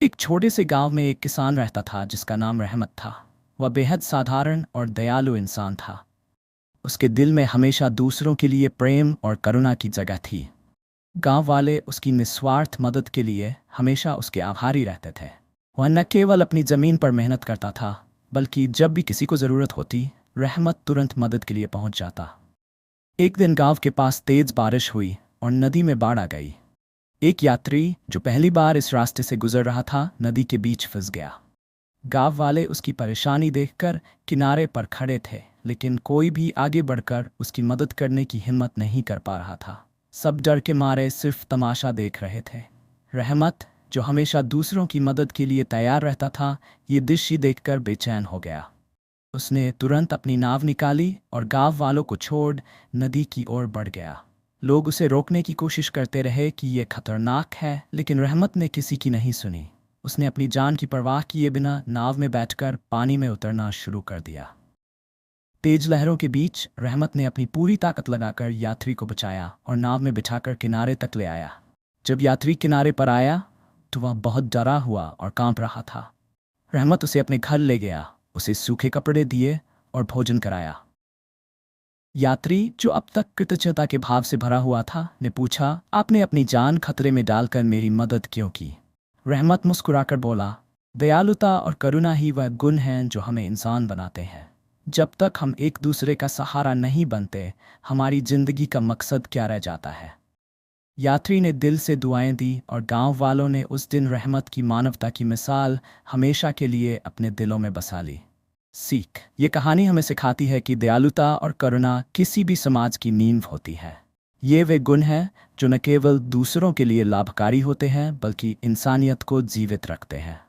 एक छोटे से गांव में एक किसान रहता था जिसका नाम रहमत था। वह बेहद साधारण और दयालु इंसान था। उसके दिल में हमेशा दूसरों के लिए प्रेम और करुणा की जगह थी। गांव वाले उसकी निस्वार्थ मदद के लिए हमेशा उसके आभारी रहते थे। वह न केवल अपनी ज़मीन पर मेहनत करता था, बल्कि जब भी किसी को ज़रूरत होती, रहमत तुरंत मदद के लिए पहुंच जाता। एक दिन गांव के पास तेज बारिश हुई और नदी में बाढ़ आ गई। एक यात्री जो पहली बार इस रास्ते से गुजर रहा था, नदी के बीच फंस गया। गांव वाले उसकी परेशानी देखकर किनारे पर खड़े थे, लेकिन कोई भी आगे बढ़कर उसकी मदद करने की हिम्मत नहीं कर पा रहा था। सब डर के मारे सिर्फ तमाशा देख रहे थे। रहमत, जो हमेशा दूसरों की मदद के लिए तैयार रहता था, ये दृश्य देखकर बेचैन हो गया। उसने तुरंत अपनी नाव निकाली और गांव वालों को छोड़ नदी की ओर बढ़ गया। लोग उसे रोकने की कोशिश करते रहे कि यह खतरनाक है, लेकिन रहमत ने किसी की नहीं सुनी। उसने अपनी जान की परवाह किए बिना नाव में बैठकर पानी में उतरना शुरू कर दिया। तेज लहरों के बीच रहमत ने अपनी पूरी ताकत लगाकर यात्री को बचाया और नाव में बिठाकर किनारे तक ले आया। जब यात्री किनारे पर आया तो वह बहुत डरा हुआ और कांप रहा था। रहमत उसे अपने घर ले गया, उसे सूखे कपड़े दिए और भोजन कराया। यात्री, जो अब तक कृतज्ञता के भाव से भरा हुआ था, ने पूछा, आपने अपनी जान खतरे में डालकर मेरी मदद क्यों की? रहमत मुस्कुराकर बोला, दयालुता और करुणा ही वह गुण हैं जो हमें इंसान बनाते हैं। जब तक हम एक दूसरे का सहारा नहीं बनते, हमारी जिंदगी का मकसद क्या रह जाता है? यात्री ने दिल से दुआएं दी और गांव वालों ने उस दिन रहमत की मानवता की मिसाल हमेशा के लिए अपने दिलों में बसा ली। सीख, ये कहानी हमें सिखाती है कि दयालुता और करुणा किसी भी समाज की नींव होती है। ये वे गुण हैं जो न केवल दूसरों के लिए लाभकारी होते हैं, बल्कि इंसानियत को जीवित रखते हैं।